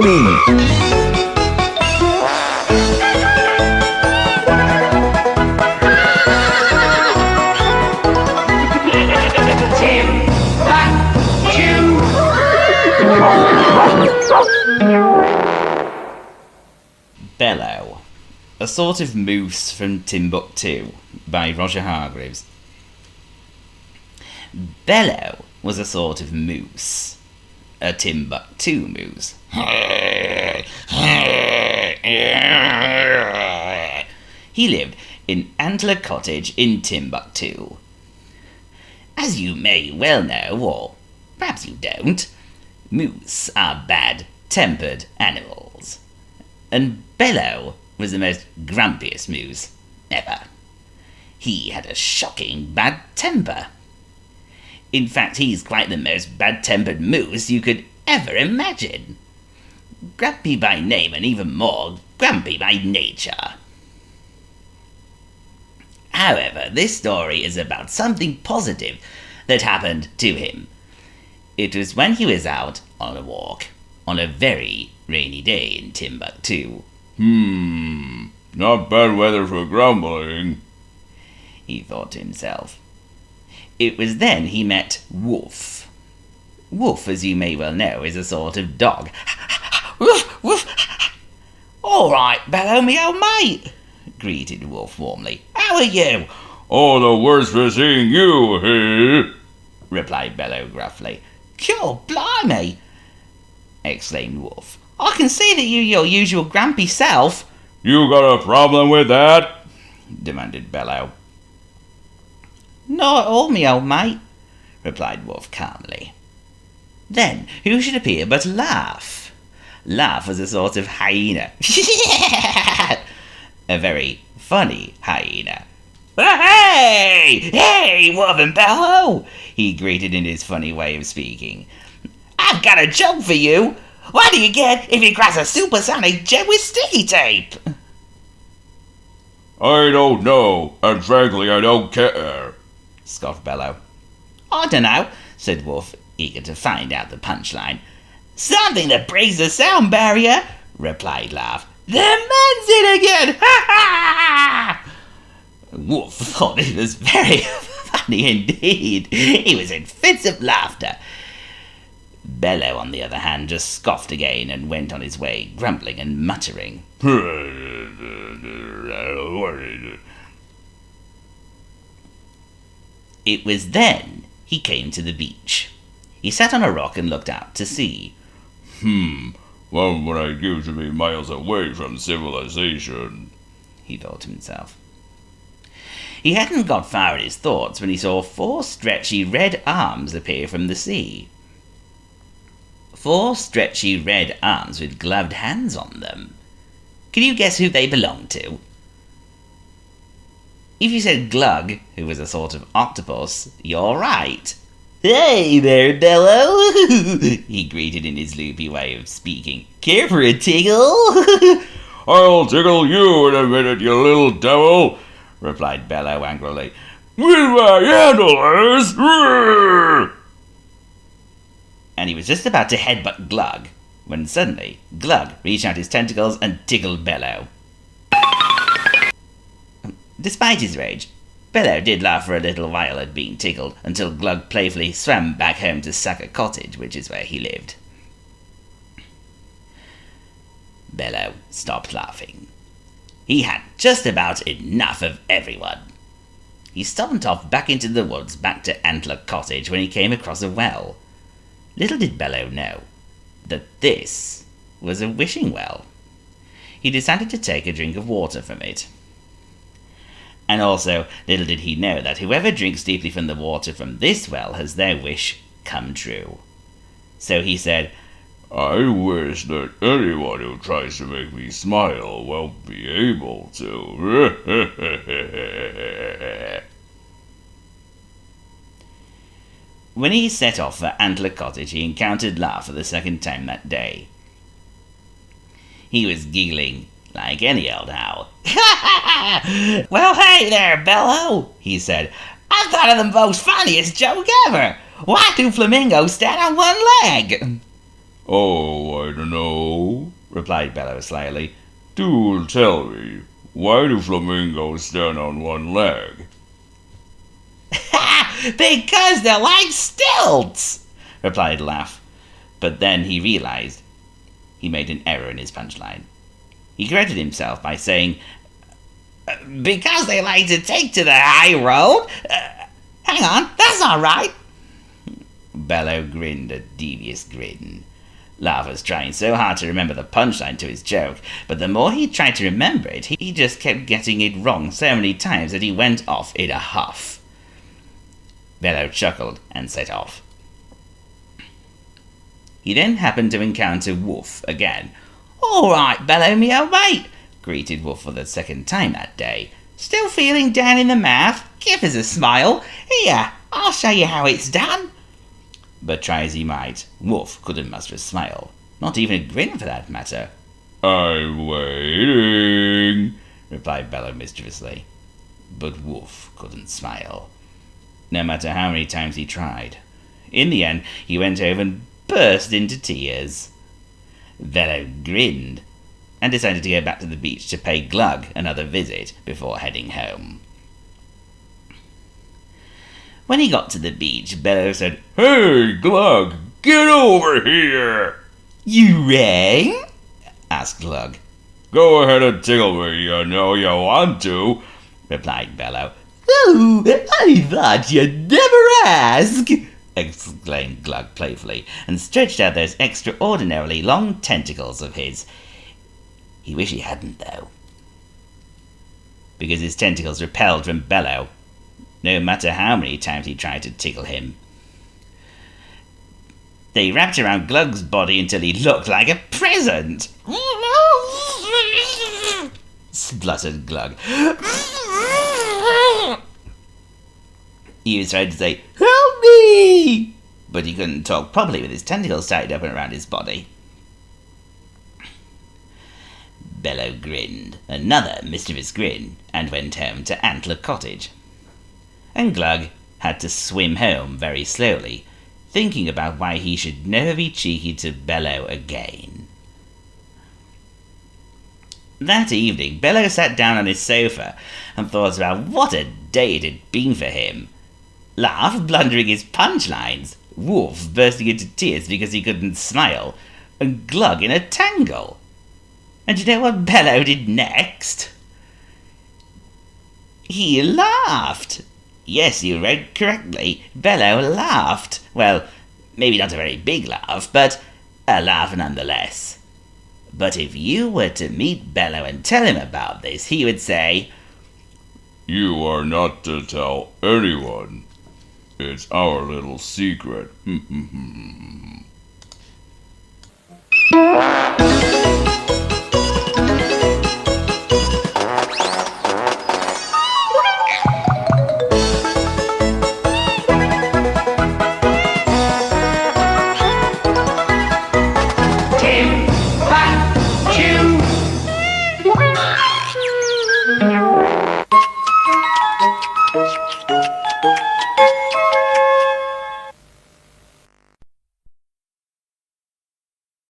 Loading! Bellow, a sort of moose from Timbuctoo, by Roger Hargreaves. Bellow was a sort of moose, a Timbuctoo moose. He lived in Antler Cottage in Timbuctoo. As you may well know, or perhaps you don't, moose are bad-tempered animals. And Bellow was the most grumpiest moose ever. He had a shocking bad temper. In fact, he's quite the most bad-tempered moose you could ever imagine. Grumpy by name and even more grumpy by nature. However, this story is about something positive that happened to him. It was when he was out on a walk on a very rainy day in Timbuctoo. Not bad weather for grumbling, he thought to himself. It was then he met Wolf. Wolf, as you may well know, is a sort of dog. Woof, woof. All right, Bellow, me old mate, greeted Wolf warmly. How are you? All the worse for seeing you here, replied Bellow gruffly. God blimey, exclaimed Wolf. I can see that you're your usual grumpy self. You got a problem with that? Demanded Bellow. Not at all, me old mate, replied Wolf calmly. Then who should appear but Laugh? Laugh was a sort of hyena. A very funny hyena. Hey! Hey, Wolf and Bellow! He greeted in his funny way of speaking. I've got a joke for you. What do you get if you cross a supersonic jet with sticky tape? I don't know, and frankly I don't care, scoffed Bellow. I don't know, said Wolf, eager to find out the punchline. Something that breaks the sound barrier, replied Laugh. The man's in again! Ha ha! Wolf thought it was very funny indeed. He was in fits of laughter. Bellow, on the other hand, just scoffed again and went on his way, grumbling and muttering. It was then he came to the beach. He sat on a rock and looked out to sea. What would I give to be miles away from civilization? He thought to himself. He hadn't got far in his thoughts when he saw 4 stretchy red arms appear from the sea. 4 stretchy red arms with gloved hands on them. Can you guess who they belonged to? If you said Glug, who was a sort of octopus, you're right. Hey there, Bellow, he greeted in his loopy way of speaking. Care for a tickle? I'll tickle you in a minute, you little devil, replied Bellow angrily. With my handlers! And he was just about to headbutt Glug, when suddenly Glug reached out his tentacles and tickled Bellow. Despite his rage, Bellow did laugh for a little while at being tickled, until Glug playfully swam back home to Sucker Cottage, which is where he lived. Bellow stopped laughing. He had just about enough of everyone. He stomped off back into the woods back to Antler Cottage when he came across a well. Little did Bellow know that this was a wishing well. He decided to take a drink of water from it. And also, little did he know that whoever drinks deeply from the water from this well has their wish come true. So he said, I wish that anyone who tries to make me smile won't be able to. When he set off for Antler Cottage, he encountered Laugh for the second time that day. He was giggling like any old owl. Well, hey there, Bellow, he said. I thought of the most funniest joke ever. Why do flamingos stand on one leg? "Oh, I don't know," replied Bellow slyly. "Do tell me, why do flamingos stand on one leg?" Because they're like stilts, replied Laugh. But then he realized he made an error in his punchline. He corrected himself by saying, because they like to take to the high road? Hang on, that's not right. Bellow grinned a devious grin. Laugh was trying so hard to remember the punchline to his joke, but the more he tried to remember it, he just kept getting it wrong so many times that he went off in a huff. Bellow chuckled and set off. He then happened to encounter Wolf again. "All right, Bellow, me old mate," greeted Wolf for the second time that day. "Still feeling down in the mouth? Give us a smile. Here, I'll show you how it's done." But try as he might, Wolf couldn't muster a smile, not even a grin for that matter. "I'm waiting," replied Bellow mischievously. But Wolf couldn't smile, no matter how many times he tried. In the end, he went over and burst into tears. Bellow grinned and decided to go back to the beach to pay Glug another visit before heading home. When he got to the beach, Bellow said, "Hey, Glug, get over here!" "You rang?" asked Glug. "Go ahead and tickle me, you know you want to," replied Bellow. "Oh, I thought you'd never ask!" exclaimed Glug playfully, and stretched out those extraordinarily long tentacles of his. He wished he hadn't, though, because his tentacles repelled from Bellow, no matter how many times he tried to tickle him. They wrapped around Glug's body until he looked like a present. Spluttered Glug. He was trying to say, "Help me!" but he couldn't talk properly with his tentacles tied up and around his body. Bellow grinned, another mischievous grin, and went home to Antler Cottage. And Glug had to swim home very slowly, thinking about why he should never be cheeky to Bellow again. That evening, Bellow sat down on his sofa and thought about what a day it had been for him. Laugh blundering his punchlines, Wolf bursting into tears because he couldn't smile, and Glug in a tangle. And you know what Bellow did next? He laughed. Yes, you read correctly. Bellow laughed. Well, maybe not a very big laugh, but a laugh nonetheless. But if you were to meet Bellow and tell him about this, he would say, "You are not to tell anyone. It's our little secret." Timbuctoo.